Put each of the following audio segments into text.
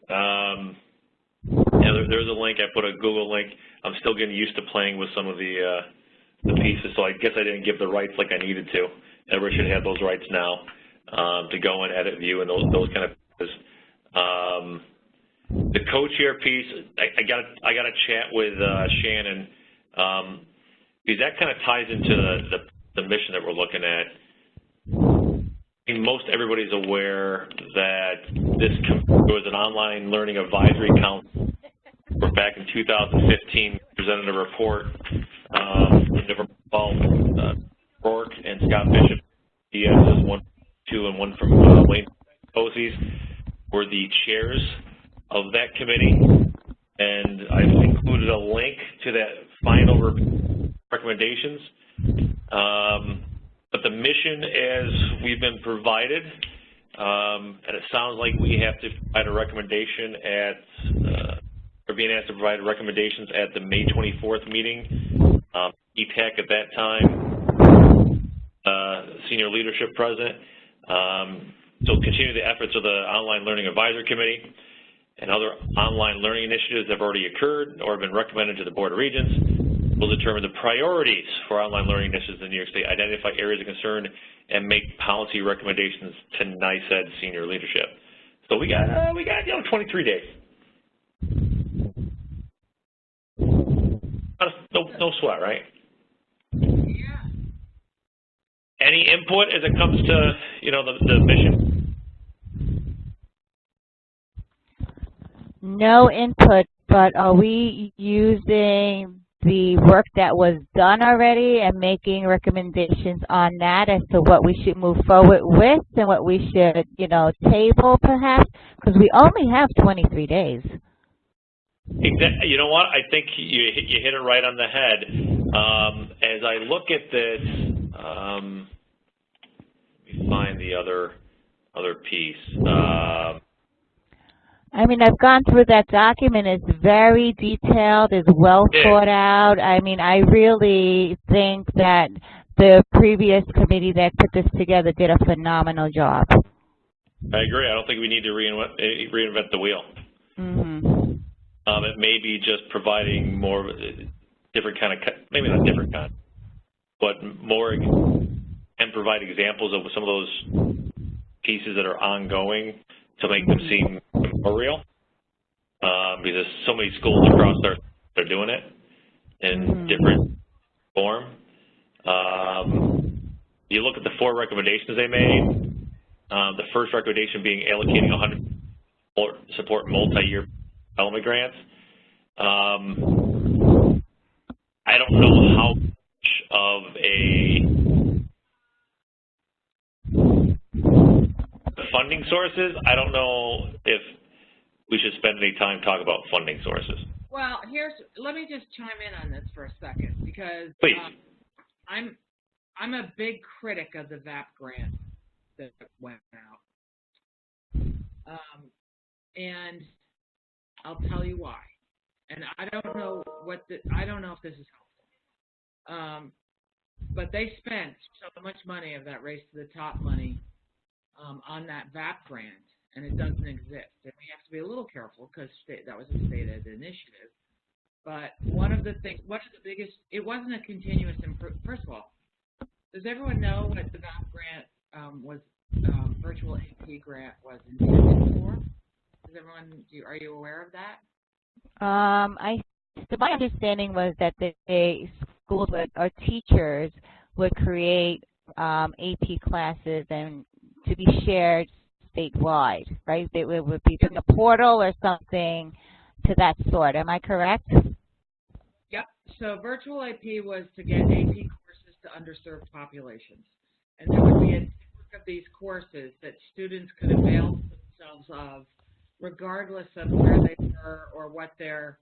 Yeah, there's a link. I put a Google link. I'm still getting used to playing with some of the pieces, so I guess I didn't give the rights like I needed to. Everybody should have those rights now to go and edit, view, and those kind of pieces. The co-chair piece, I got to chat with Shannon because that kind of ties into the mission that we're looking at. I mean, most everybody's aware that there was an online learning advisory council where back in 2015 presented a report from Rourke and Scott Bishop, ESs 1, 2, and 1 from Wayne Posies were the chairs of that committee, and I've included a link to that final recommendations. But the mission as we've been provided, and it sounds like we have to provide a recommendation or being asked to provide recommendations at the May 24th meeting. ETAC at that time, Senior Leadership President. So continue the efforts of the Online Learning Advisory Committee and other online learning initiatives that have already occurred or have been recommended to the Board of Regents. We'll determine the priorities for online learning initiatives in New York State, identify areas of concern, and make policy recommendations to NYSED senior leadership. So we got 23 days. No sweat, right? Yeah. Any input as it comes to the mission? No input, but are we using the work that was done already and making recommendations on that as to what we should move forward with and what we should, table perhaps? Because we only have 23 days. Exactly. You know what? I think you hit it right on the head. As I look at this, let me find the other piece. I mean, I've gone through that document. It's very detailed. It's well thought out. I mean, I really think that the previous committee that put this together did a phenomenal job. I agree. I don't think we need to reinvent the wheel. Mm-hmm. It may be just providing more different kind of, maybe not different kind, but more, and provide examples of some of those pieces that are ongoing to make them seem more real. Because there's so many schools across they're doing it in different form. You look at the 4 recommendations they made. The first recommendation being allocating 100 support multi-year development grants. I don't know how much of the funding sources. I don't know if we should spend any time talking about funding sources. Well, let me just chime in on this for a second because please. I'm a big critic of the VAP grant that went out, and I'll tell you why. And I don't know if this is helpful. But they spent so much money of that Race to the Top money on that VAP grant, and it doesn't exist. And we have to be a little careful because that was a state-ed initiative. But one of the biggest, it wasn't a continuous improvement. First of all, does everyone know what the VAP grant virtual AP grant was intended for? Are you aware of that? My understanding was that the schools or teachers would create AP classes and to be shared statewide, right? It would be through a portal or something to that sort. Am I correct? Yep. So virtual AP was to get AP courses to underserved populations, and there would be a network of these courses that students could avail themselves of, regardless of where they were or what their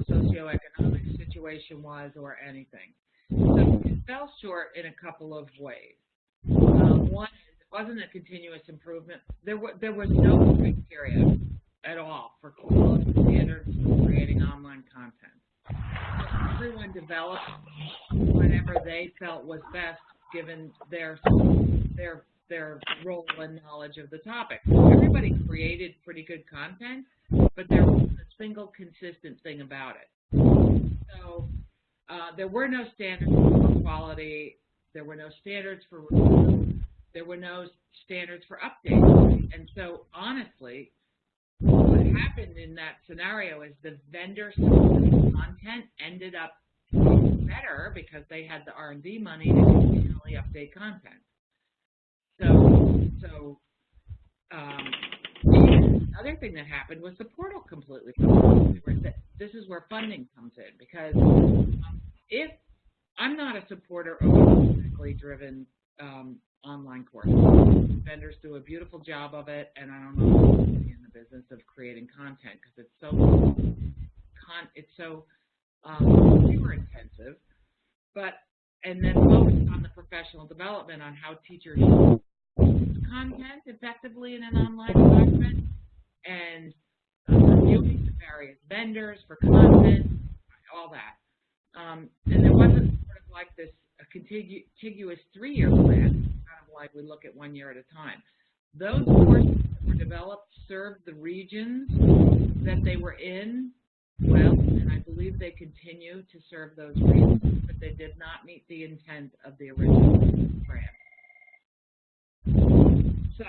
socioeconomic situation was or anything. So it fell short in a couple of ways. One is it wasn't a continuous improvement. There was no criteria at all for quality standards for creating online content. Everyone developed whatever they felt was best given their their role and knowledge of the topic. So everybody created pretty good content, but there was a single consistent thing about it. So there were no standards for quality. There were no standards for review. There were no standards for updates. And so, honestly, what happened in that scenario is the vendor-supported content ended up being better because they had the R&D money to continually update content. So the other thing that happened was the portal completely fell. This is where funding comes in, because if I'm not a supporter of politically driven online courses, vendors do a beautiful job of it, and I don't know if I'm in the business of creating content because it's so labor intensive, and then focus on the professional development on how teachers use content effectively in an online environment, and reviewing the various vendors for content, all that. And there wasn't sort of like this contiguous 3-year plan, kind of like we look at 1 year at a time. Those courses that were developed served the regions that they were in well, and I believe they continue to serve those regions, but they did not meet the intent of the original grant. So,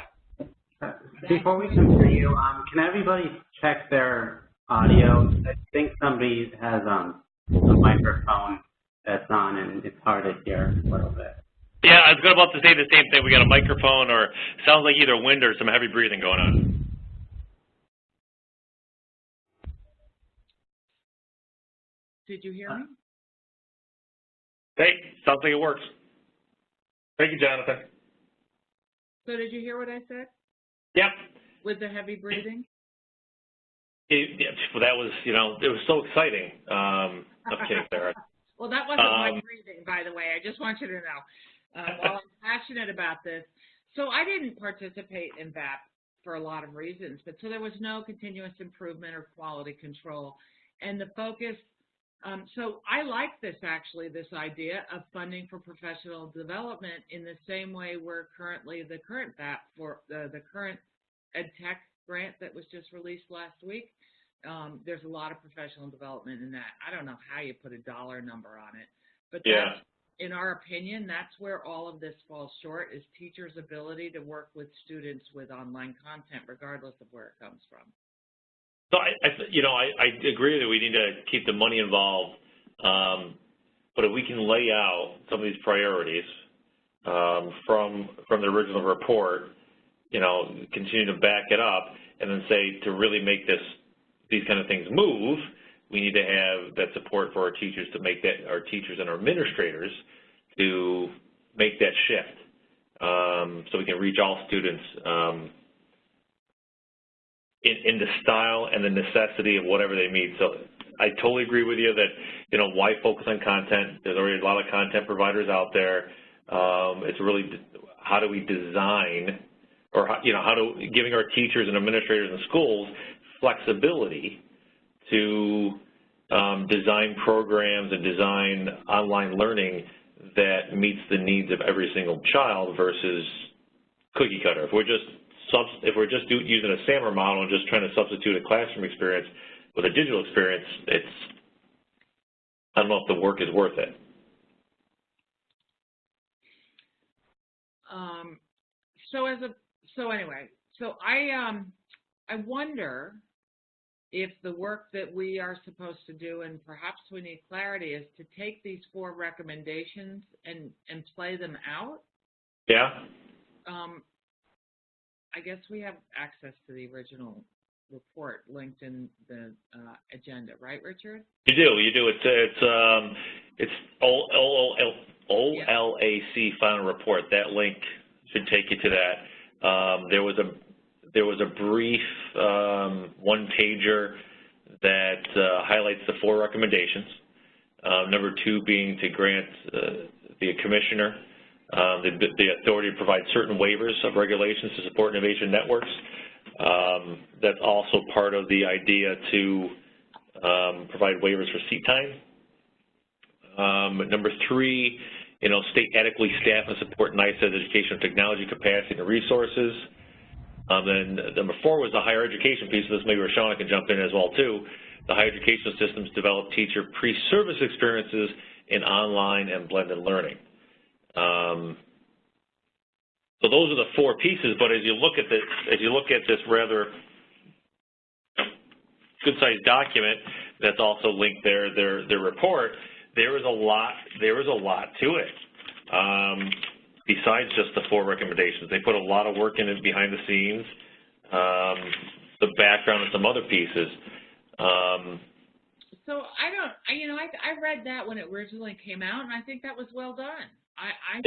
before we continue, can everybody check their audio? I think somebody has a microphone that's on, and it's hard to hear a little bit. Yeah, I was about to say the same thing. We got a microphone, or sounds like either wind or some heavy breathing going on. did you hear me? Hey, sounds like it works. Thank you, Jonathan. So did you hear what I said? Yep. With the heavy breathing? Well, that was, it was so exciting. Okay, Sarah. Well, that wasn't my breathing, by the way. I just want you to know. While I'm passionate about this, so I didn't participate in VAP for a lot of reasons, but so there was no continuous improvement or quality control. And the focus, so I like this actually, this idea of funding for professional development in the same way we're currently, the current VAP for the current EdTech grant that was just released last week. There's a lot of professional development in that. I don't know how you put a dollar number on it, but that's, in our opinion, that's where all of this falls short, is teachers' ability to work with students with online content, regardless of where it comes from. So I agree that we need to keep the money involved, but if we can lay out some of these priorities from the original report, continue to back it up, and then say to really make these kind of things move, we need to have that support for our teachers to make that, our teachers and our administrators to make that shift, so we can reach all students in the style and the necessity of whatever they need. So I totally agree with you that, why focus on content? There's already a lot of content providers out there. It's really, how do we design, or giving our teachers and administrators in schools flexibility to design programs and design online learning that meets the needs of every single child versus cookie cutter. If we're just using a SAMR model and just trying to substitute a classroom experience with a digital experience, I don't know if the work is worth it. I wonder if the work that we are supposed to do, and perhaps we need clarity, is to take these 4 recommendations and play them out. Yeah. I guess we have access to the original report linked in the agenda, right, Richard? You do. It's OLAC final report. That link should take you to that. There was a brief one-pager that highlights the 4 recommendations. Number 2 being to grant the commissioner the authority to provide certain waivers of regulations to support innovation networks. That's also part of the idea to provide waivers for seat time. Number 3 state adequately staff and support NICE's educational technology capacity and resources. Then number 4 was the higher education piece. This maybe Rashawn can jump in as well too. The higher educational systems develop teacher pre-service experiences in online and blended learning. So those are the 4 pieces. But as you look at this rather good-sized document that's also linked there, their report, there is a lot to it. Besides just the 4 recommendations, they put a lot of work in it behind the scenes, the background and some other pieces. So I read that when it originally came out, and I think that was well done. I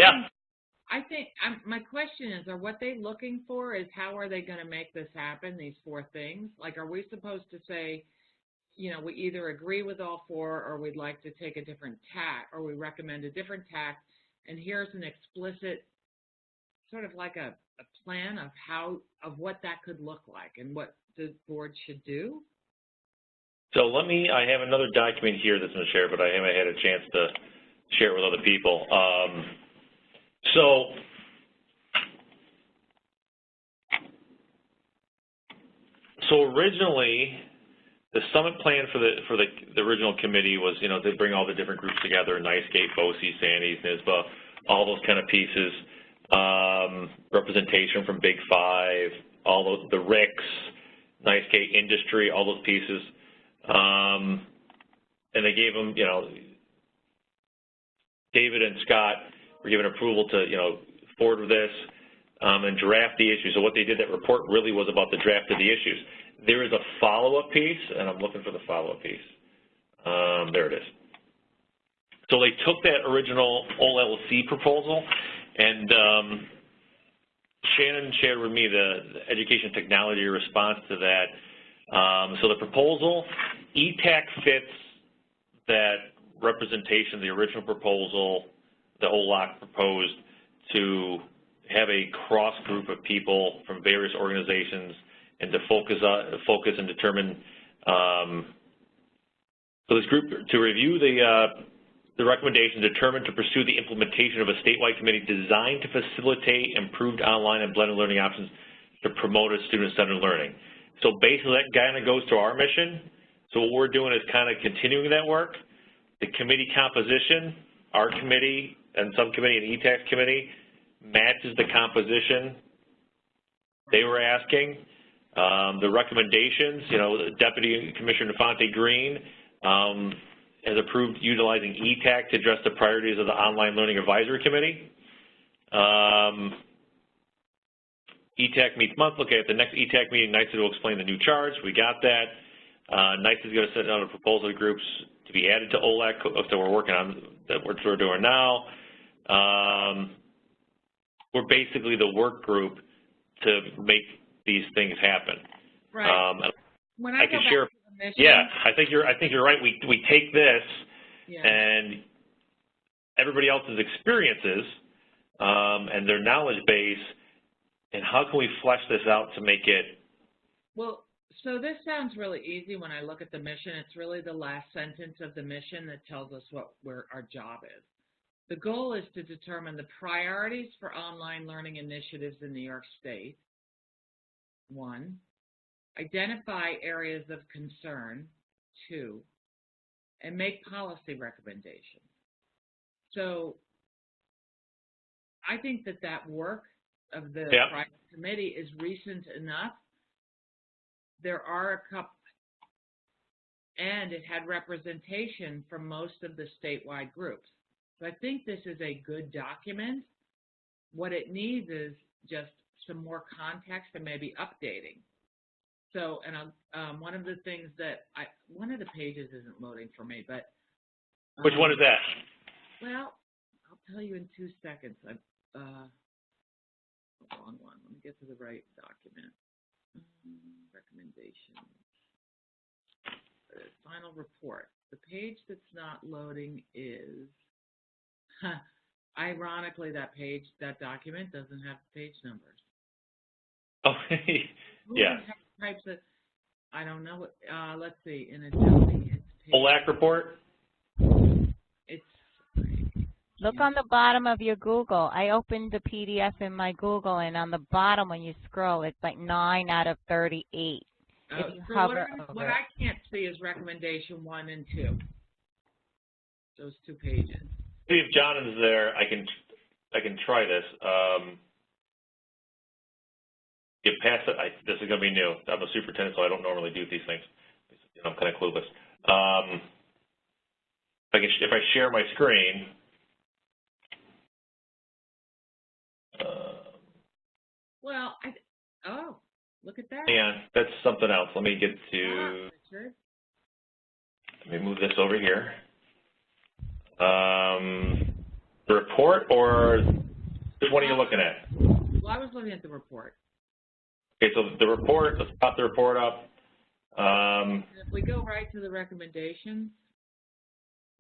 think my question is, are what they looking for is how are they going to make this happen, these 4 things? Like, are we supposed to say, we either agree with all 4 or we'd like to take a different tack, or we recommend a different tack, and here's an explicit sort of like a plan of what that could look like and what the board should do? So I have another document here that's been shared, but I haven't had a chance to share it with other people. So originally, the summit plan for the original committee was, to bring all the different groups together, NICE-Gate, BOCES, SANIS, NISBA, all those kind of pieces, representation from Big 5, all the RICs, NICE-Gate industry, all those pieces. And they gave them, David and Scott were given approval to, forward with this and draft the issues. So what they did, that report really was about the draft of the issues. There is a follow-up piece, and I'm looking for the follow-up piece. There it is. So they took that original OLLC proposal, and Shannon shared with me the education technology response to that. So the proposal, ETAC fits that representation, the original proposal, the OLAC proposed to have a cross group of people from various organizations and to focus and determine, so this group to review the recommendation determined to pursue the implementation of a statewide committee designed to facilitate improved online and blended learning options to promote a student-centered learning. So basically that kind of goes to our mission. So what we're doing is kind of continuing that work. The committee composition, our committee and subcommittee and ETAC's committee matches the composition they were asking. The recommendations, Deputy Commissioner Fonte Green has approved utilizing ETAC to address the priorities of the Online Learning Advisory Committee. ETAC meets monthly. Okay, at the next ETAC meeting, NICE will explain the new charge. We got that. NICE is going to send out a proposal to groups to be added to OLAC, so we're working on that. We're doing now. We're basically the work group to make these things happen. Right. When I can share. Yeah, I think you're right. We take this and everybody else's experiences and their knowledge base, and how can we flesh this out to make it? Well, so this sounds really easy when I look at the mission. It's really the last sentence of the mission that tells us where our job is. The goal is to determine the priorities for online learning initiatives in New York State. 1, identify areas of concern. 2, and make policy recommendations. So I think that work of the private committee is recent enough. There are a couple, and it had representation from most of the statewide groups. So I think this is a good document. What it needs is just some more context and maybe updating. So, and one of the things that one of the pages isn't loading for me, but. Which one is that? Well, I'll tell you in 2 seconds. The wrong one. Let me get to the right document. Recommendations. Final report. The page that's not loading is, ironically, that document doesn't have page numbers. Oh, yeah. Types of, I don't know what, let's see, in adjusting its page. OLAC report? It's, Look on the bottom of your Google. I opened the PDF in my Google, and on the bottom when you scroll, it's like 9 out of 38. If you So hover what over I can't see is recommendation 1 and 2. Those 2 pages. See if John is there. I can try this. Get past it. This is going to be new. I'm a superintendent, so I don't normally do these things. I'm kind of clueless. If I share my screen. Well, oh, look at that. Yeah, that's something else. Let me get to. Richard. Let me move this over here. The report, or which one are you looking at? Well, I was looking at the report. Okay, so the report, let's pop the report up. If we go right to the recommendations.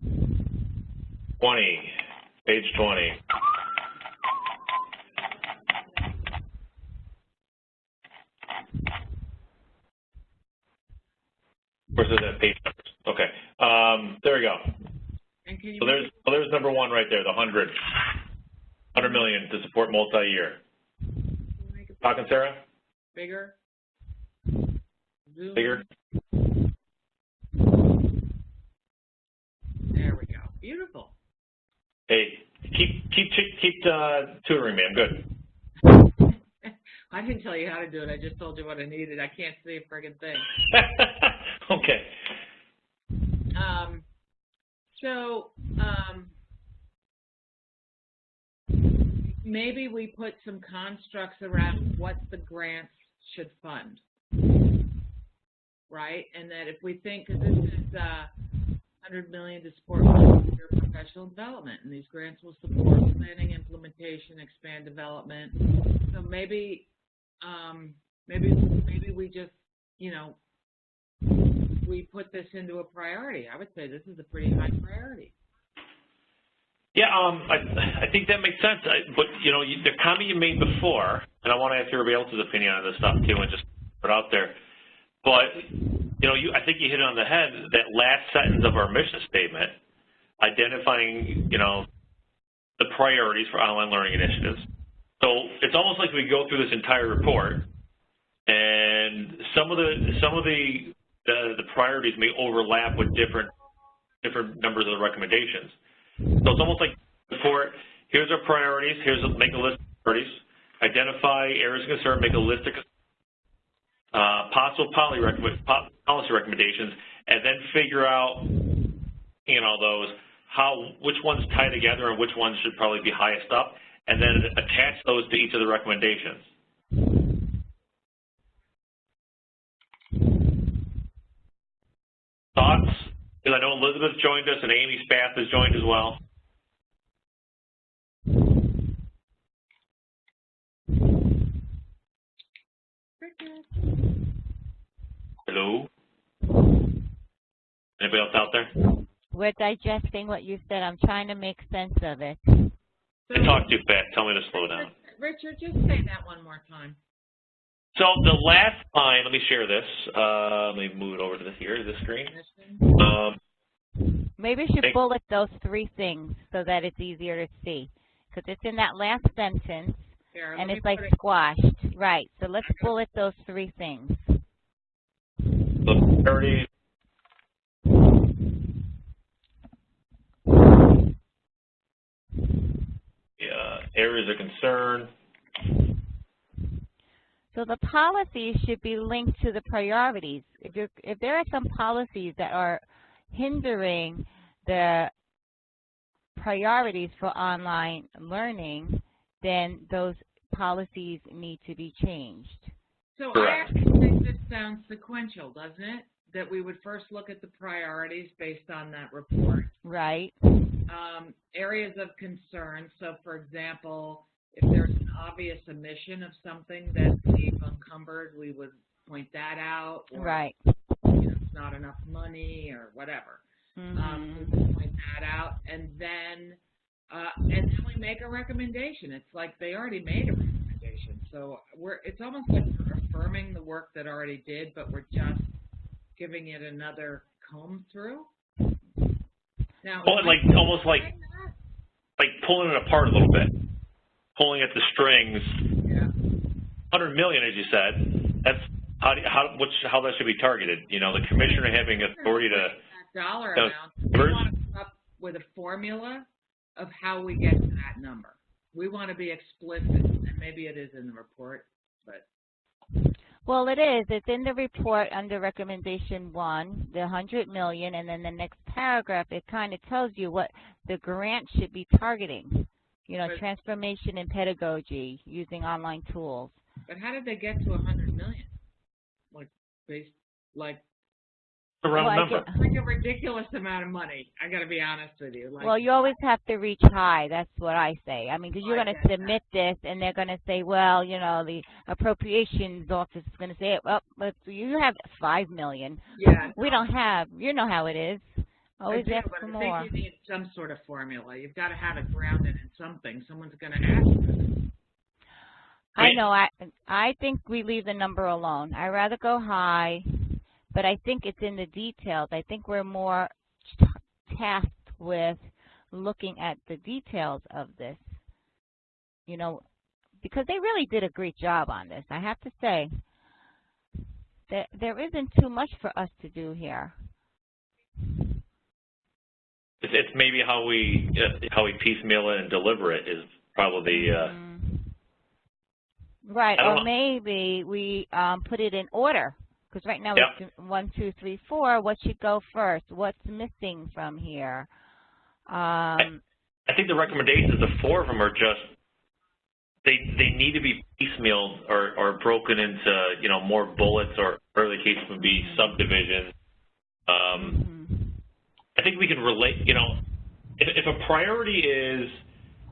20, page 20. Where's that page numbers? Okay, there we go. And can you So there's number 1 right there, the 100 million to support multi-year. make it Talking, Sarah? bigger? Zoom. Bigger? There we go. Beautiful. Hey, keep tutoring me. I'm good. I didn't tell you how to do it. I just told you what I needed. I can't see a friggin' thing. Okay. Maybe we put some constructs around what the grants should fund, right? And that if we think, because this is $100 million to support volunteer professional development, and these grants will support planning, implementation, expand development. So maybe we just, we put this into a priority. I would say this is a pretty high priority. Yeah, I think that makes sense. But the comment you made before, and I want to ask everybody else's opinion on this stuff too, and just put it out there. But I think you hit it on the head. That last sentence of our mission statement, identifying the priorities for online learning initiatives. So it's almost like we go through this entire report, and some of the priorities may overlap with different numbers of the recommendations. So it's almost like report, here's our priorities, make a list of priorities, identify areas of concern, make a list of possible policy recommendations, and then figure out, those, which ones tie together and which ones should probably be highest up, and then attach those to each of the recommendations. Thoughts? Because I know Elizabeth joined us and Amy Spath has joined as well. Hello? Anybody else out there? We're digesting what you said. I'm trying to make sense of it. I talk too fast. Tell me to slow down. Richard, just say that one more time. So the last line, let me share this. Let me move it over to this screen. Maybe you should bullet those 3 things so that it's easier to see. Because it's in that last sentence, and it's like squashed. Right, so let's bullet those 3 things. The priorities. Areas of concern. So the policies should be linked to the priorities. If there are some policies that are hindering the priorities for online learning, then those policies need to be changed. So I actually think this sounds sequential, doesn't it? That we would first look at the priorities based on that report. Right. Areas of concern. So, for example, if there's an obvious omission of something that we've encumbered, we would point that out. Or, right. It's not enough money or whatever. Mm-hmm. We would point that out, and then we make a recommendation. It's like they already made a recommendation. So it's almost like we're affirming the work that already did, but we're just giving it another comb through. Now, Well, almost like like pulling it apart a little bit, pulling at the strings. Yeah. 100 million, as you said, that's how that should be targeted. You know, the commissioner having authority to that dollar amount. We want to come up with a formula of how we get to that number. We want to be explicit, and maybe it is in the report, but. Well, it is. It's in the report under recommendation 1, the 100 million, and then the next paragraph, it kind of tells you what the grant should be targeting. You know, transformation in pedagogy using online tools. But how did they get to 100 million? A round number. Like a ridiculous amount of money. I got to be honest with you. Well, you always have to reach high. That's what I say. I mean, because you're going to submit this, and they're going to say, well, you know, the appropriations office is going to say, well, you have 5 million. Yeah. We don't have. You know how it is. Always ask for more. I think you need some sort of formula. You've got to have it grounded in something. Someone's going to ask for it. I know. I think we leave the number alone. I'd rather go high. But I think it's in the details. I think we're more tasked with looking at the details of this, you know, because they really did a great job on this. I have to say that there isn't too much for us to do here. It's maybe how we piecemeal it and deliver it is probably right. Or maybe we put it in order. Because right now it's 1, 2, 3, 4. What should go first? What's missing from here? I think the recommendations, the 4 of them are just they need to be piecemealed or broken into, you know, more bullets, or the case would be subdivisions. I think we can relate. You know, if a priority is,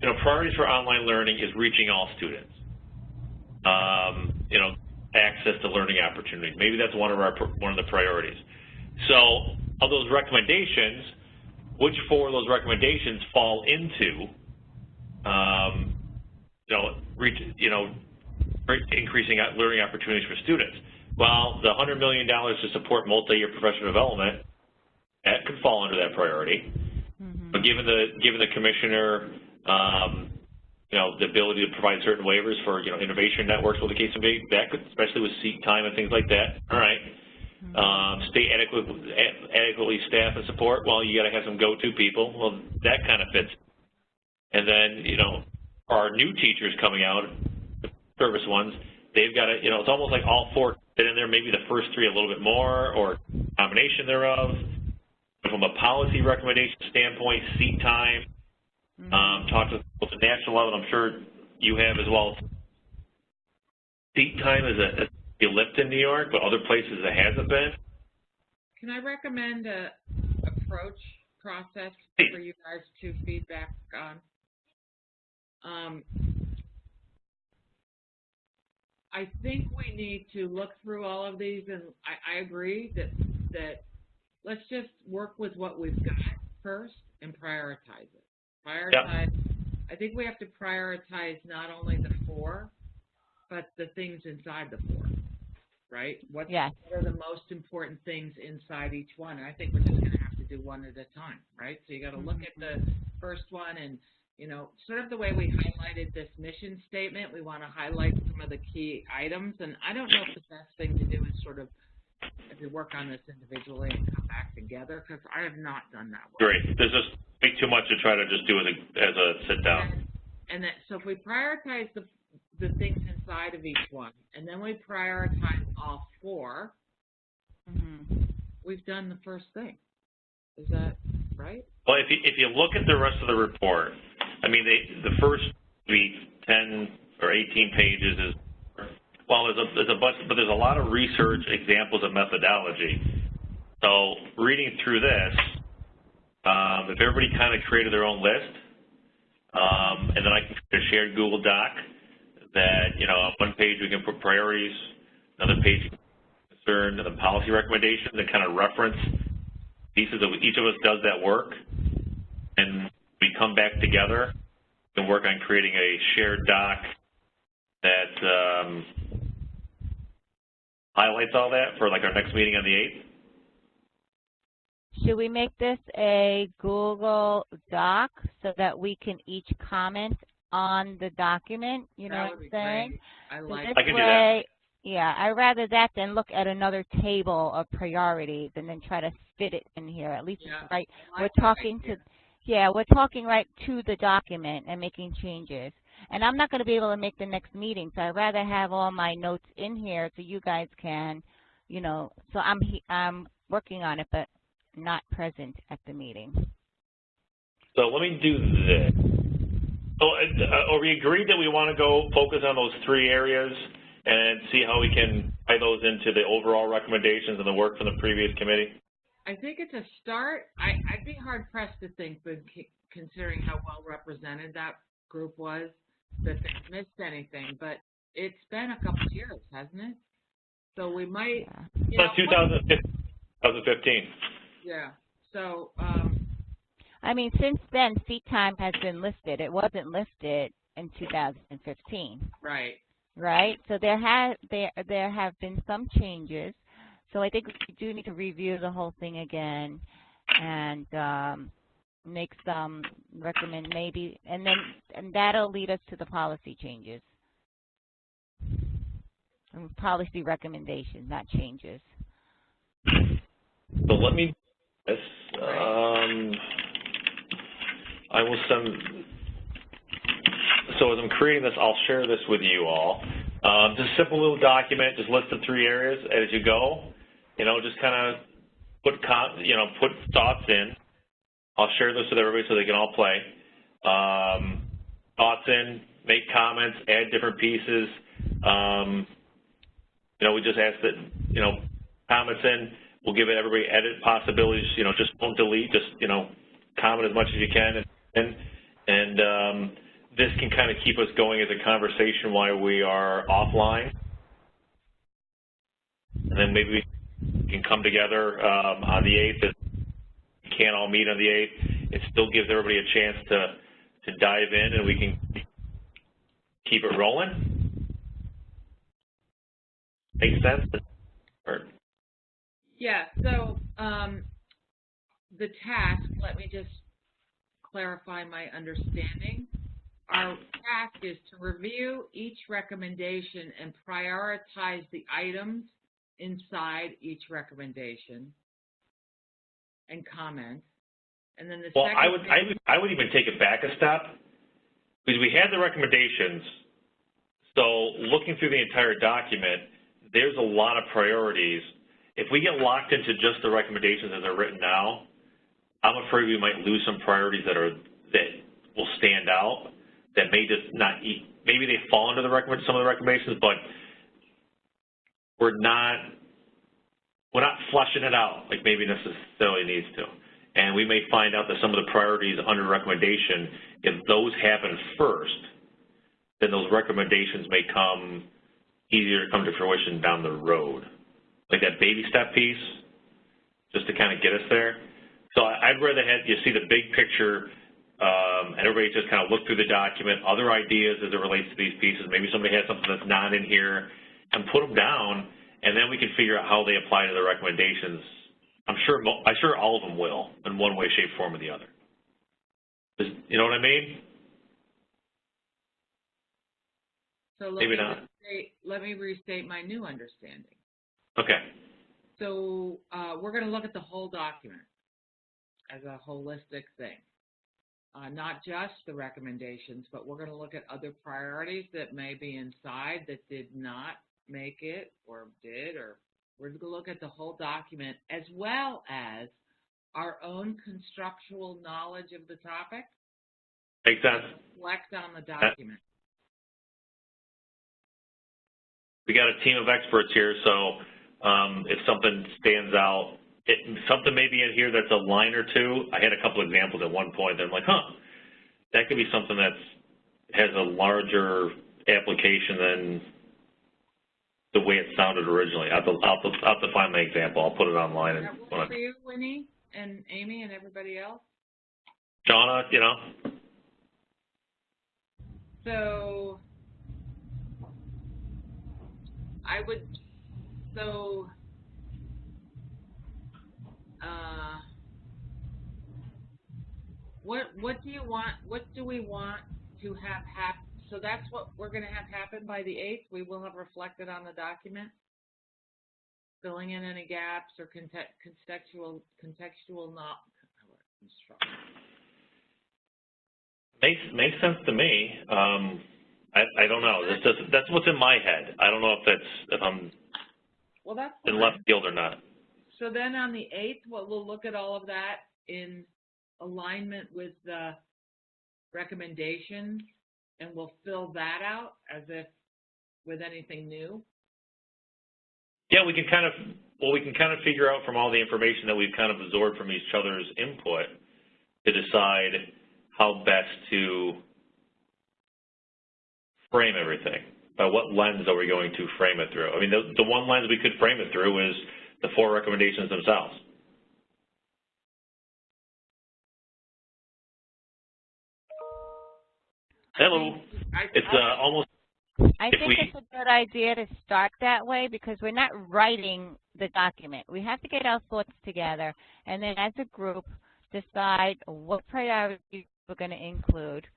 you know, priorities for online learning is reaching all students. You know, access to learning opportunities. Maybe that's one of the priorities. So, of those recommendations, which 4 of those recommendations fall into, increasing learning opportunities for students? Well, the $100 million to support multi-year professional development, that could fall under that priority. But given the commissioner, you know, the ability to provide certain waivers for, you know, innovation networks, what the case may be, that could, especially with seat time and things like that. All right. Stay adequately staff and support. Well, you got to have some go-to people. Well, that kind of fits. And then, you know, our new teachers coming out, the service ones, they've got to, you know, it's almost like all 4 fit in there. Maybe the first 3 a little bit more, or combination thereof. From a policy recommendation standpoint, seat time. Talk to the national level, I'm sure you have as well. Seat time is a lift in New York, but other places it hasn't been. Can I recommend a approach process for you guys to feedback on? I think we need to look through all of these, and I agree that let's just work with what we've got first and prioritize it. I think we have to prioritize not only the 4, but the things inside the 4, right? What are the most important things inside each one? And I think we're just going to have to do one at a time, right? So you got to look at the first one, and, you know, sort of the way we highlighted this mission statement, we want to highlight some of the key items. And I don't know if the best thing to do is sort of, if we work on this individually and come back together, because I have not done that well. Great. There's just way too much to try to just do as a sit down. And that, so if we prioritize the things inside of each one, and then we prioritize all 4, we've done the first thing. Is that right? Well, if you look at the rest of the report, I mean, the first 10 or 18 pages is, well, there's a bunch, but there's a lot of research, examples, of methodology. So reading through this, if everybody kind of created their own list, and then I can create a shared Google Doc that, you know, on one page we can put priorities, another page concern, and the policy recommendations, and kind of reference pieces of each of us does that work, and we come back together and work on creating a shared doc that highlights all that for like our next meeting on the Should we make this a Google Doc so that we can each comment on the document? You know That what would I'm be saying? great. I So like this I can do way, yeah, I'd rather that than look at another table of priorities and then try to fit it in here. At least Yeah, it's right. I We're like that talking idea. to, yeah, we're talking right to the document and making changes. And I'm not going to be able to make the next meeting, so I'd rather have all my notes in here so you guys can, you know, so I'm working on it, but not present at the meeting. So let me do this. So are we agreed that we want to go focus on those 3 areas and see how we can tie those into the overall recommendations and the work from the previous committee? I think it's a start. I'd be hard pressed to think, but considering how well represented that group was, that they missed anything. But it's been a couple of years, hasn't it? So we might. Yeah. You know, 2015. Yeah. So. I mean, since then, seat time has been listed. It wasn't listed in 2015, Right. right? So there have been some changes. So I think we do need to review the whole thing again and make some and that'll lead us to the policy changes. And policy recommendations, not changes. So let me do this. I will send, so as I'm creating this, I'll share this with you all. Just a simple little document, just list the 3 areas as you go. You know, just kind of put thoughts in. I'll share this with everybody so they can all play. Thoughts in, make comments, add different pieces. You know, we just ask that, you know, comments in. We'll give it everybody edit possibilities. You know, just don't delete. Just, you know, comment as much as you can. And this can kind of keep us going as a conversation while we are offline. And then maybe we can come together on the 8th. If we can't all meet on the 8th, it still gives everybody a chance to dive in, and we can keep it rolling. Make sense? Or, Yeah. So the task. Let me just clarify my understanding. Our task is to review each recommendation and prioritize the items inside each recommendation and comment. And then the well, second I would even take it back a step, because we had the recommendations. So looking through the entire document, there's a lot of priorities. If we get locked into just the recommendations as they're written now, I'm afraid we might lose some priorities that will stand out, that may just not eat. Maybe they fall under some of the recommendations, but we're not fleshing it out like maybe necessarily needs to. And we may find out that some of the priorities under recommendation, if those happen first, then those recommendations may come easier to come to fruition down the road. Like that baby step piece, just to kind of get us there. So I'd rather have you see the big picture, and everybody just kind of look through the document, other ideas as it relates to these pieces. Maybe somebody has something that's not in here, and put them down, and then we can figure out how they apply to the recommendations. I'm sure all of them will, in one way, shape, form, or the other. You know what I mean? So Maybe not. let me restate my new understanding. Okay. So we're going to look at the whole document as a holistic thing, not just the recommendations, but we're going to look at other priorities that may be inside that did not make it or did, or we're going to look at the whole document as well as our own constructual knowledge of the topic. Makes sense. Reflect on the document. We got a team of experts here, so if something stands out, something may be in here that's a line or two. I had a couple examples at one point that I'm like, that could be something that has a larger application than the way it sounded originally. I'll have to find my example. I'll put it online. Does that work for you, Winnie and Amy and everybody else? Shauna, you know? So I would, what do you want? What do we want to have happen? So that's what we're going to have happen by the 8th. We will have reflected on the document, filling in any gaps or contextual not. Makes sense to me. I don't know. That's what's in my head. I don't know if I'm in left field or not. So then on the 8th, we'll look at all of that in alignment with the recommendations, and we'll fill that out as if with anything new. Yeah, we can kind of figure out from all the information that we've kind of absorbed from each other's input to decide how best to frame everything. By what lens are we going to frame it through? I mean, the one lens we could frame it through is the 4 recommendations themselves. Hello. It's almost. I think it's a good idea to start that way because we're not writing the document. We have to get our thoughts together and then as a group decide what priorities we're going to include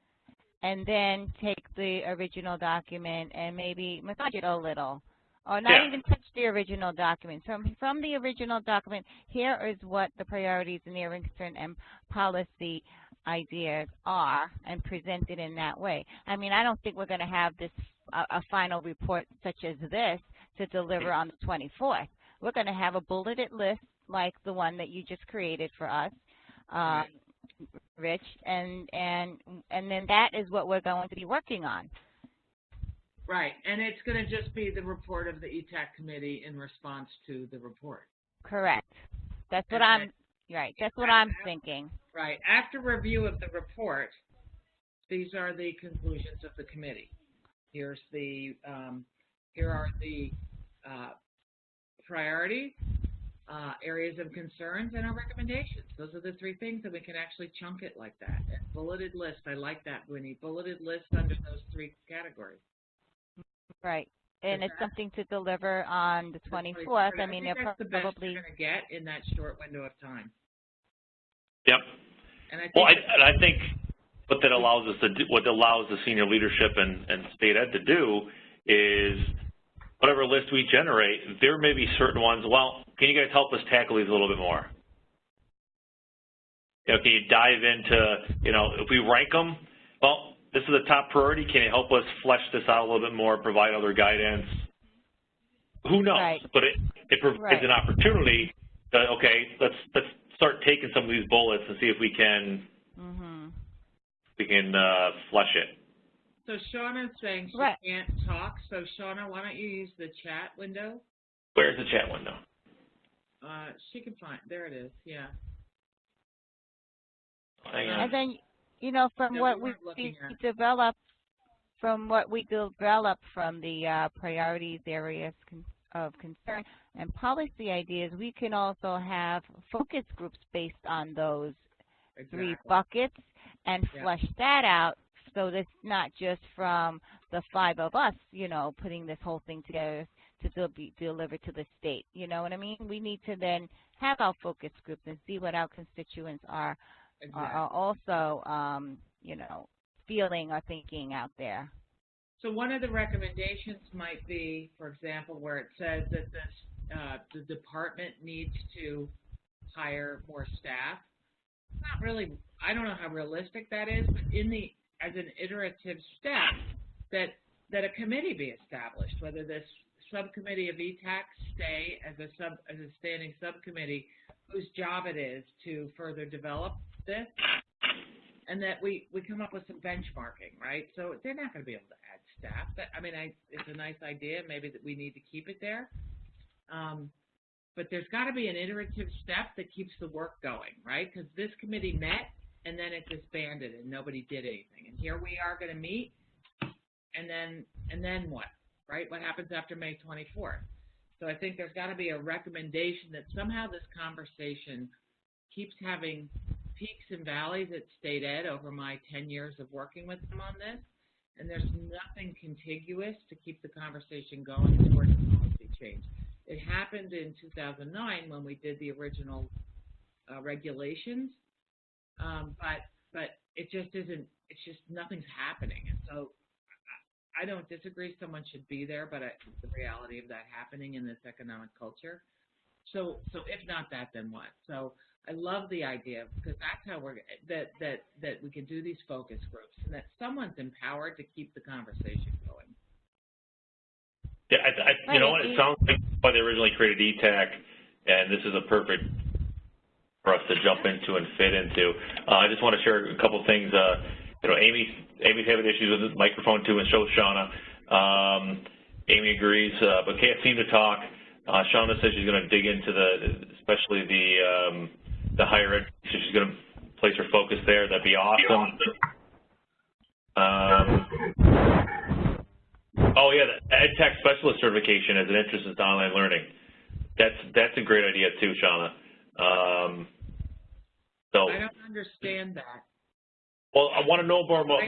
and then take the original document and maybe massage it a little or not even touch the original document. From the original document, here is what the priorities and area of concern and policy ideas are and present it in that way. I mean, I don't think we're going to have this a final report such as this to deliver on the 24th. We're going to have a bulleted list like the one that you just created for us, Rich, and then that is what we're going to be working on. Right, and it's going to just be the report of the ETAC committee in response to the report. Correct. That's what I'm thinking. Right. After review of the report, these are the conclusions of the committee. Here are the priorities, areas of concerns, and our recommendations. Those are the 3 things that we can actually chunk it like that. And bulleted list, I like that, Winnie. Bulleted list under those 3 categories. Right. And it's something to deliver on the 24th. I mean, that's they're the best probably you're going to get in that short window of time. Yep. And I think what that allows us to do, what allows the senior leadership and state ed to do is whatever list we generate, there may be certain ones, well, can you guys help us tackle these a little bit more? You know, can you dive into, you know, if we rank them, well, this is a top priority. Can you help us flesh this out a little bit more, provide other guidance? Who knows? Right. But it provides an opportunity to, okay, let's start taking some of these bullets and see if we can flesh it. So Shauna's saying she can't talk. So Shauna, why don't you use the chat window? Where's the chat window? She can find. There it is. Yeah. And then, you know, from what we develop from the priorities, areas of concern, and policy ideas, we can also have focus groups based on those 3 buckets and flesh that out so that's not just from the 5 of us, you know, putting this whole thing together to be delivered to the state. You know what I mean? We need to then have our focus groups and see what our constituents are also, you know, feeling or thinking out there. So one of the recommendations might be, for example, where it says that the department needs to hire more staff. It's not really, I don't know how realistic that is, but as an iterative step, that a committee be established, whether this subcommittee of ETAC stay as a standing subcommittee whose job it is to further develop this, and that we come up with some benchmarking, right? So they're not going to be able to add staff. But, I mean, it's a nice idea. Maybe that we need to keep it there. But there's got to be an iterative step that keeps the work going, right? Because this committee met, and then it disbanded, and nobody did anything. And here we are going to meet, and then what, right? What happens after May 24th? So I think there's got to be a recommendation that somehow this conversation keeps having peaks and valleys at State Ed over my 10 years of working with them on this, and there's nothing contiguous to keep the conversation going towards policy change. It happened in 2009 when we did the original regulations, but but it just isn't. It's just nothing's happening, and so I don't disagree. Someone should be there, but the reality of that happening in this economic culture. So if not that, then what? So I love the idea because that's how that we can do these focus groups and that someone's empowered to keep the conversation going. Yeah, you know what? It sounds like why they originally created ETAC, and this is a perfect for us to jump into and fit into. I just want to share a couple things. You know, Amy's having issues with the microphone too, and so Shauna. Amy agrees, but can't seem to talk. Shauna says she's going to dig into especially the higher ed. So she's going to place her focus there. That'd be awesome. Oh yeah, the Ed Tech Specialist certification as an interest in online learning. That's a great idea too, Shauna. So I don't understand that. Well, I want to know more about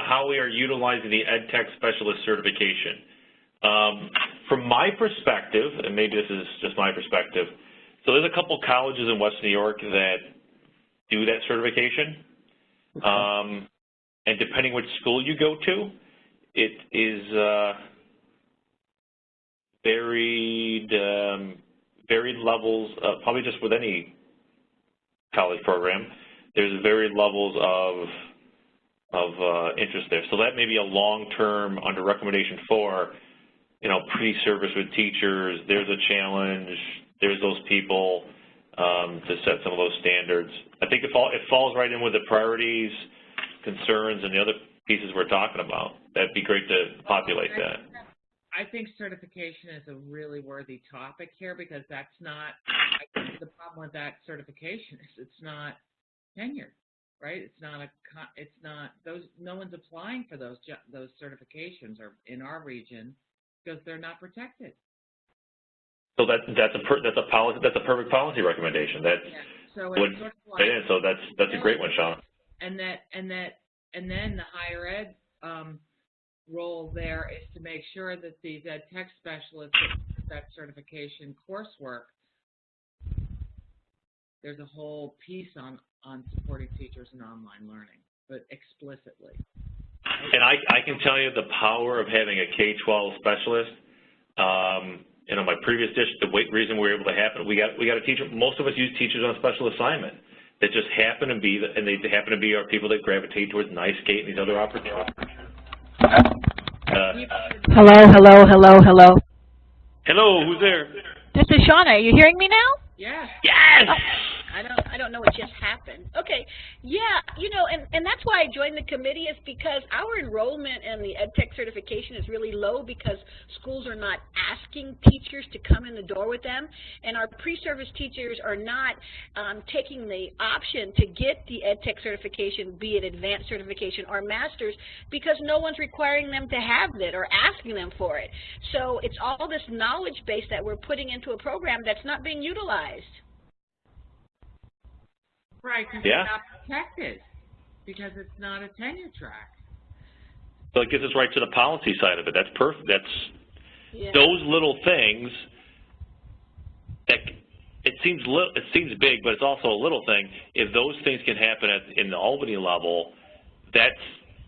how we are utilizing the Ed Tech Specialist certification. From my perspective, and maybe this is just my perspective, so there's a couple colleges in West New York that do that certification. And depending which school you go to, it is varied levels, probably just with any college program, there's varied levels of interest there. So that may be a long-term under recommendation 4, you know, pre-service with teachers, there's a challenge, there's those people to set some of those standards. I think it falls right in with the priorities, concerns, and the other pieces we're talking about. That'd be great to populate that. I think certification is a really worthy topic here because that's not, I think the problem with that certification is it's not tenure, right? It's not no one's applying for those certifications or in our region because they're not protected. So that's a perfect policy recommendation. So it's sort of like, so that's a great one, Sean. And then the higher ed role there is to make sure that these ed tech specialists that certification coursework, there's a whole piece on supporting teachers in online learning, but explicitly. And I can tell you the power of having a K-12 specialist. You know, my previous district, the reason we were able to happen, we got a teacher. Most of us use teachers on special assignment that just happen to be, and they happen to be our people that gravitate towards NICE-Gate and these other opportunities. Hello. Hello, who's there? This is Shauna. Are you hearing me now? Yes. Yes. I don't know what just happened. Okay, yeah, you know, and that's why I joined the committee is because our enrollment in the EdTech certification is really low because schools are not asking teachers to come in the door with them, and our pre-service teachers are not taking the option to get the EdTech certification, be it advanced certification or master's, because no one's requiring them to have it or asking them for it. So it's all this knowledge base that we're putting into a program that's not being utilized. Right, because it's not protected, because it's not a tenure track. So it gets us right to the policy side of it. That's perfect. Those little things. That it seems big, but it's also a little thing. If those things can happen in the Albany level, that's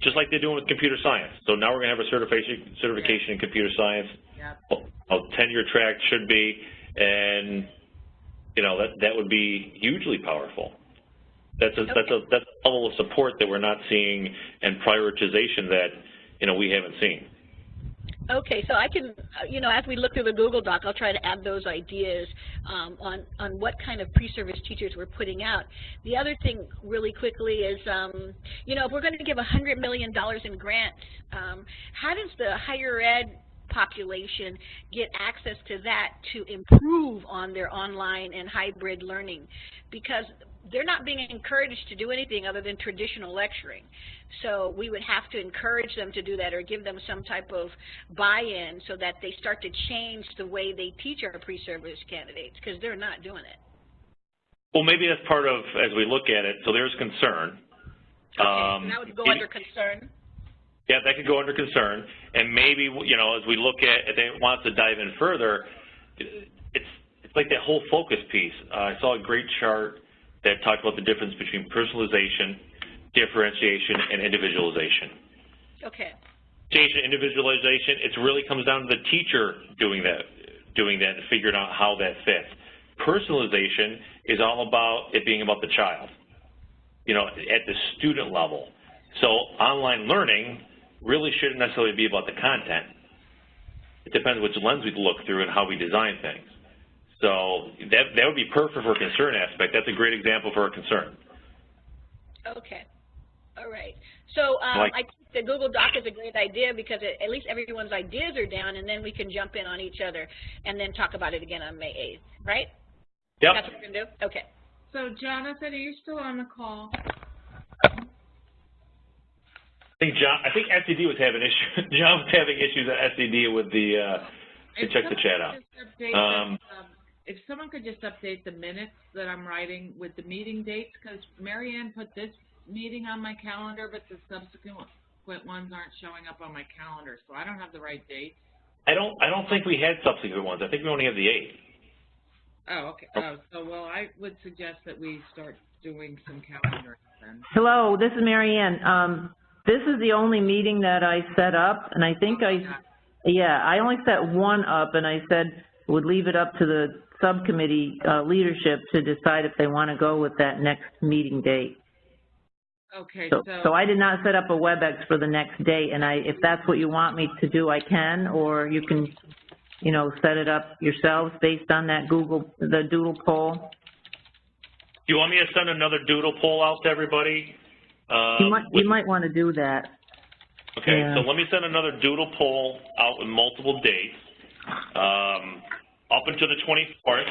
just like they're doing with computer science. So now we're going to have a certification in computer science. Yep. A tenure track should be, and you know that would be hugely powerful. That's a level of support that we're not seeing and prioritization that, you know, we haven't seen. Okay, so I can, you know, as we look through the Google Doc, I'll try to add those ideas on what kind of pre-service teachers we're putting out. The other thing really quickly is, you know, if we're going to give $100 million in grants, how does the higher ed population get access to that to improve on their online and hybrid learning? Because they're not being encouraged to do anything other than traditional lecturing. So we would have to encourage them to do that or give them some type of buy-in so that they start to change the way they teach our pre-service candidates, because they're not doing it. Well, maybe that's part of, as we look at it, so there's concern. Okay, so that would go under concern. Yeah, that could go under concern. And maybe, you know, as we look at, if they want to dive in further, it's like that whole focus piece. I saw a great chart that talked about the difference between personalization, differentiation, and individualization. Okay. Individualization, it really comes down to the teacher doing that and figuring out how that fits. Personalization is all about it being about the child, you know, at the student level. So online learning really shouldn't necessarily be about the content. It depends which lens we look through and how we design things. So that would be perfect for a concern aspect. That's a great example for a concern. Okay. All right. So I think the Google Doc is a great idea because at least everyone's ideas are down, and then we can jump in on each other and then talk about it again on May 8th, right? Yep. That's what we're going to do? Okay. So, Jonathan, are you still on the call? I think SED was having issues. John was having issues at SED with the to check the chat out. If someone could just update the minutes that I'm writing with the meeting dates, because Marianne put this meeting on my calendar, but the subsequent ones aren't showing up on my calendar, so I don't have the right dates. I don't think we had subsequent ones. I think we only have the 8th. Oh, okay. Oh, so well, I would suggest that we start doing some calendar then. Hello, this is Marianne. This is the only meeting that I set up, and I think I only set one up, and I said would leave it up to the subcommittee leadership to decide if they want to go with that next meeting date. Okay, so I did not set up a WebEx for the next date, and if that's what you want me to do, I can, or you can, you know, set it up yourselves based on that the doodle poll. Do you want me to send another doodle poll out to everybody? You might want to do that. Okay, yeah. So let me send another doodle poll out with multiple dates up until the 24th,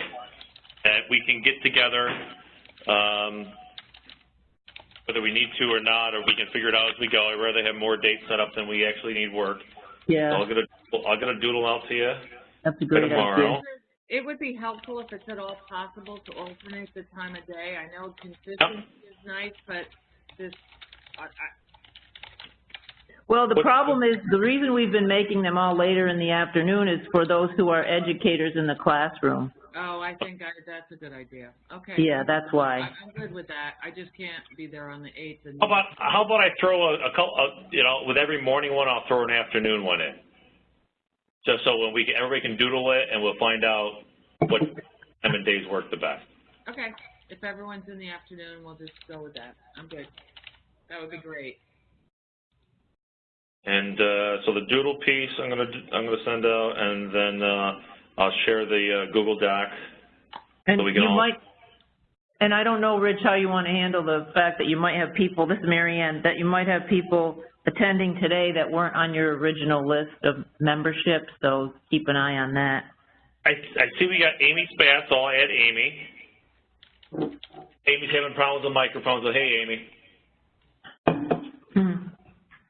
and we can get together whether we need to or not, or we can figure it out as we go. I'd rather have more dates set up than we actually need work. Yeah. So I'll get a doodle out to you. That's a great idea. It would be helpful if it's at all possible to alternate the time of day. I know consistency is nice, but this. Well, the problem is the reason we've been making them all later in the afternoon is for those who are educators in the classroom. Oh, I think that's a good idea. Okay. Yeah, that's why. I'm good with that. I just can't be there on the 8th. And how about I throw a couple, you know, with every morning one, I'll throw an afternoon one in. Just so when everybody can doodle it, and we'll find out what time and days work the best. Okay. If everyone's in the afternoon, we'll just go with that. I'm good. That would be great. And so the doodle piece I'm gonna send out, and then I'll share the Google Doc. And so we can and I don't know, Rich, how you want to handle the fact that you might have people, this is Marianne, that you might have people attending today that weren't on your original list of membership, so keep an eye on that. I see we got Amy Spath, so I'll add Amy. Amy's having problems with microphones, so hey, Amy.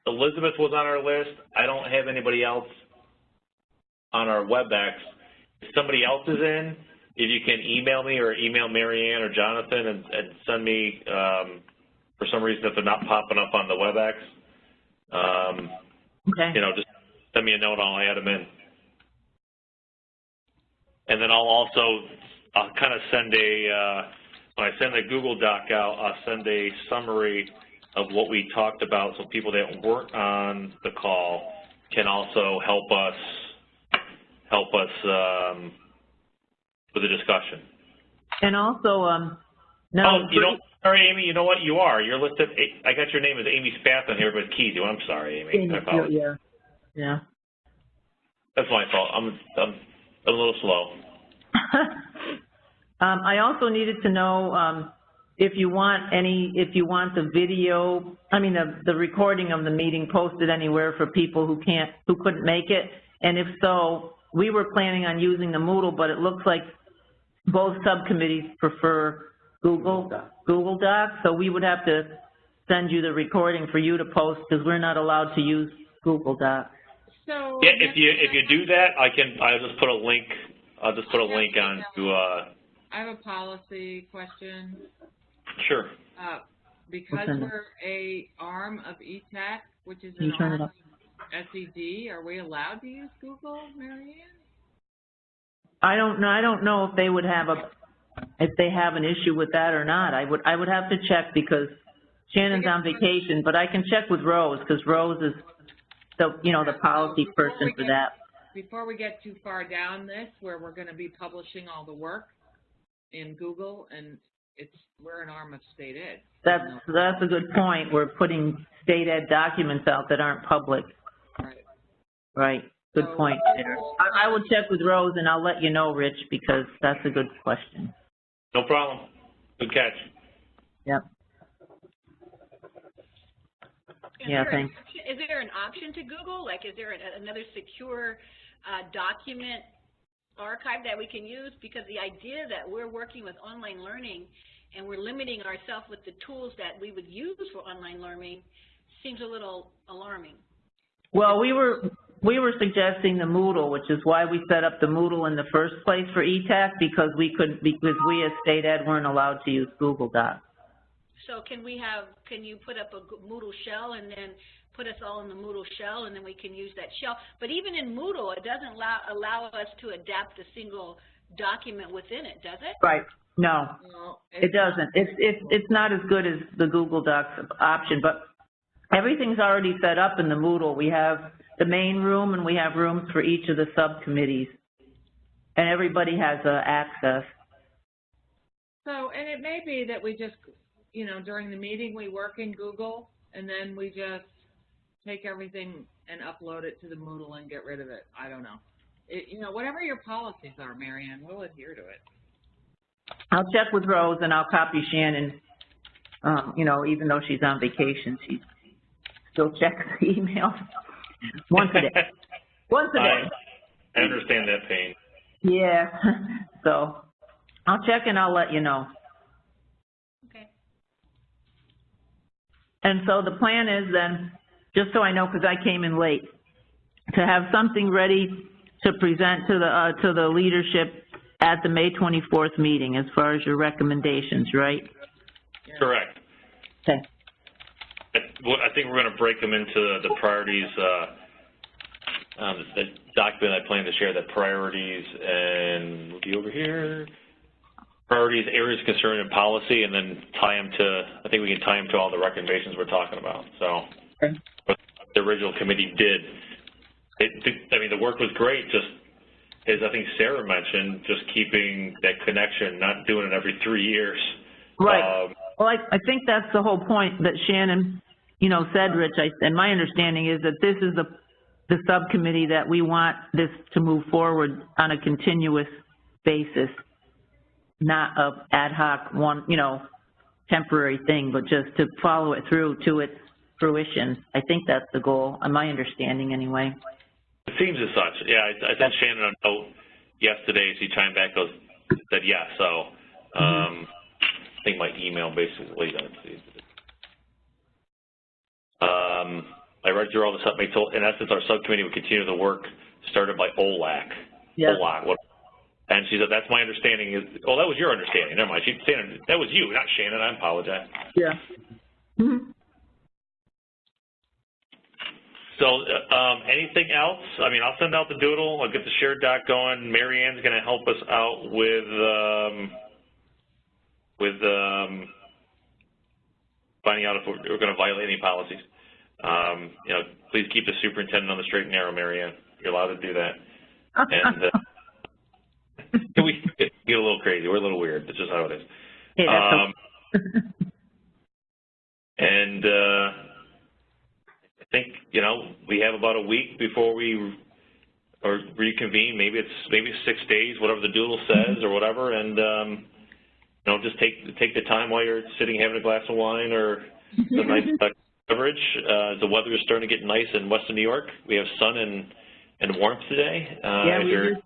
Elizabeth was on our list. I don't have anybody else on our WebEx. If somebody else is in, if you can email me or email Marianne or Jonathan and send me, for some reason, if they're not popping up on the WebEx, okay. You know, just send me a note, I'll add them in. And then I'll kind of send when I send the Google Doc out, I'll send a summary of what we talked about, so people that weren't on the call can also help us with the discussion. And also, sorry, Amy, you know what? You're listed. I got your name as Amy Spath on here, but Keith. I'm sorry, Amy. I apologize. Yeah. That's my fault. I'm a little slow. I also needed to know if you want the video, the recording of the meeting posted anywhere for people who couldn't make it, and if so, we were planning on using the Moodle, but it looks like both subcommittees prefer Google Docs, so we would have to send you the recording for you to post because we're not allowed to use Google Docs. So yeah, if you do that, I'll just put a link. I'll just put a link on to. I have a policy question. Sure. Because we're a arm of ETAC, which is an arm of SED, are we allowed to use Google, Marianne? I don't know if they would have if they have an issue with that or not. I would have to check because Shannon's on vacation, but I can check with Rose, because Rose is the, the policy person for that. Before we get too far down this, where we're going to be publishing all the work in Google, and we're an arm of state ed. That's a good point. We're putting state ed documents out that aren't public. Right. Right. Good point there. I will check with Rose, and I'll let you know, Rich, because that's a good question. No problem. Good catch. Yep. Yeah, thanks. Is there an option to Google? Like, is there another secure document archive that we can use? Because the idea that we're working with online learning and we're limiting ourselves with the tools that we would use for online learning seems a little alarming. Well, we were suggesting the Moodle, which is why we set up the Moodle in the first place for ETAC, because we as state ed weren't allowed to use Google Docs. So can you put up a Moodle shell and then put us all in the Moodle shell, and then we can use that shell? But even in Moodle, it doesn't allow us to adapt a single document within it, does it? Right. No, it doesn't. It's not as good as the Google Docs option, but everything's already set up in the Moodle. We have the main room, and we have rooms for each of the subcommittees, and everybody has access. So, and it may be that we just, during the meeting we work in Google, and then we just take everything and upload it to the Moodle and get rid of it. I don't know. Whatever your policies are, Marianne, we'll adhere to it. I'll check with Rose, and I'll copy Shannon. Even though she's on vacation, she still checks the email once a day. Once a day. I understand that pain. Yeah. So I'll check, and I'll let you know. Okay. And so the plan is then, just so I know, because I came in late, to have something ready to present to the leadership at the May 24th meeting as far as your recommendations, right? Correct. Okay. I think we're going to break them into the priorities, the document I plan to share, that priorities, and we'll be over here, priorities, areas of concern, and policy, and then tie them to, I think we can tie them to all the recommendations we're talking about. So okay. What the original committee did, the work was great, just as I think Sarah mentioned, just keeping that connection, not doing it every 3 years. Right. Well, I think that's the whole point that Shannon, said, Rich, and my understanding is that this is the subcommittee that we want this to move forward on a continuous basis, not a ad hoc one, temporary thing, but just to follow it through to its fruition. I think that's the goal, my understanding anyway. It seems as such. Yeah, I sent Shannon a note yesterday. She chimed back, said yes. So I think my email basically, let's see. I read through all the stuff. In essence, our subcommittee would continue the work started by OLAC. Yeah. OLAC. And she said, that's my understanding. Oh, that was your understanding. Never mind. She's saying that was you, not Shannon. I apologize. Yeah. Mm-hmm. So anything else? I'll send out the doodle. I'll get the shared doc going. Mary Ann's going to help us out with finding out if we're going to violate any policies. Please keep the superintendent on the straight and narrow, Mary Ann. You're allowed to do that. And we get a little crazy. We're a little weird. That's just how it is. Hey, and I think, we have about a week before we reconvene. Maybe it's 6 days, whatever the doodle says or whatever, and just take the time while you're sitting having a glass of wine or some nice beverage. The weather is starting to get nice in Western New York. We have sun and warmth today. Yeah, we do.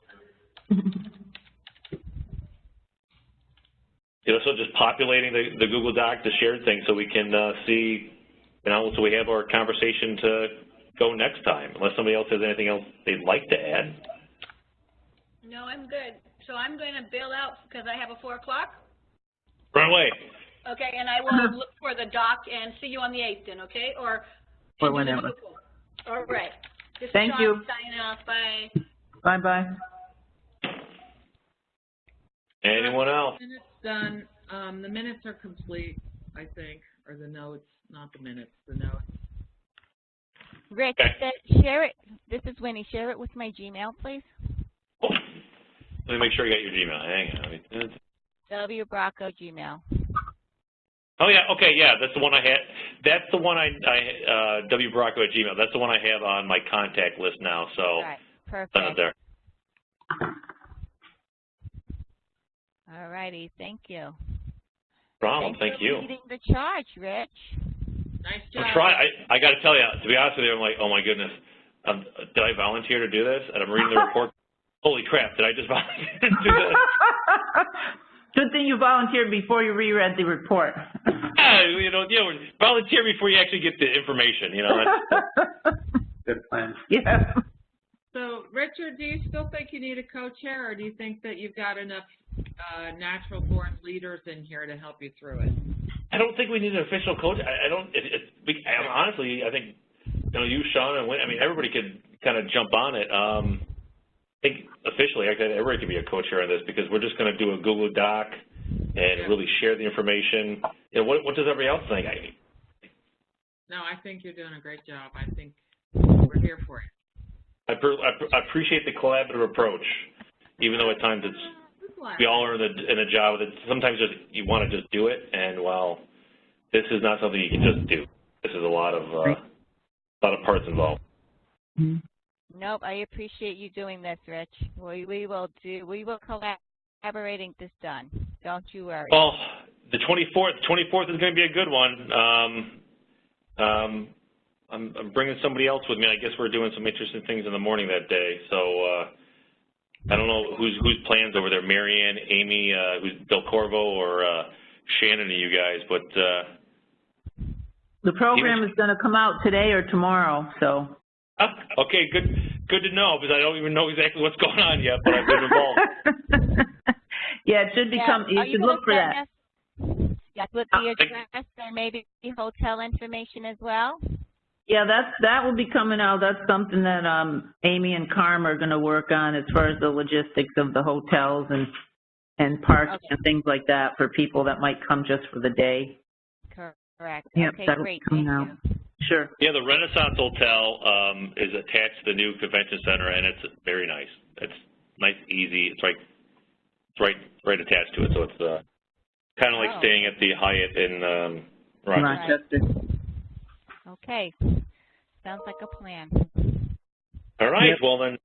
So just populating the Google Doc, the shared thing, so we can see, so we have our conversation to go next time, unless somebody else has anything else they'd like to add. No, I'm good. So I'm going to bail out because I have a 4 o'clock. Run away. Okay, and I will look for the doc and see you on the 8th then, okay? Or whenever. All right. Thank you. Signing off. Bye. Bye-bye. Anyone else? Minutes done. The minutes are complete, I think. or the notes, not the minutes, the notes. Rich, Okay. share it. This is Winnie. Share it with my Gmail, please. Oh, let me make sure you got your Gmail. Hang on. W. Bracco, Gmail. Oh yeah, okay, yeah, that's the one I had. That's the one W. Bracco at Gmail. That's the one I have on my contact list now. So All right, perfect. send it there. All righty, thank you. Problem. Thank you. Thanks for leading the charge, Rich. Nice job. I'm trying. I got to tell you, to be honest with you, I'm like, oh my goodness, did I volunteer to do this? And I'm reading the report. Holy crap! Did I just volunteer to do this? Good thing you volunteered before you reread the report. Volunteer before you actually get the information. Good plan. Yeah. So, Richard, do you still think you need a co-chair, or do you think that you've got enough natural-born leaders in here to help you through it? I don't think we need an official coach. Honestly, I think you, Sean, and Wynn, I mean, everybody could kind of jump on it. I think officially, everybody could be a co-chair on this because we're just going to do a Google Doc and really share the information. What does everybody else think? No, I think you're doing a great job. I think we're here for it. I appreciate the collaborative approach, even though at times we all are in a job that sometimes you want to just do it, and well, this is not something you can just do. This is a lot of parts involved. Nope, I appreciate you doing this, Rich. We will collaborating this done. Don't you worry. Well, the 24th is going to be a good one. I'm bringing somebody else with me. I guess we're doing some interesting things in the morning that day. So I don't know whose plans over there, Marianne, Amy, who's Del Corvo, or Shannon, or you guys. But the program is going to come out today or tomorrow. So. Okay, good to know, because I don't even know exactly what's going on yet, but I've been involved. Yeah, it should become. You should look for that. Yes, with the address and maybe the hotel information as well. Yeah, that will be coming out. That's something that Amy and Carm are going to work on as far as the logistics of the hotels and parking and things like that for people that might come just for the day. Correct. Yep, okay, that'll great. be coming out. Sure. Yeah, the Renaissance Hotel is attached to the new convention center, and it's very nice. It's nice, easy. It's right attached to it, so it's kind of like staying at the Hyatt in Rochester. Okay. Sounds like a plan. All right. Well then,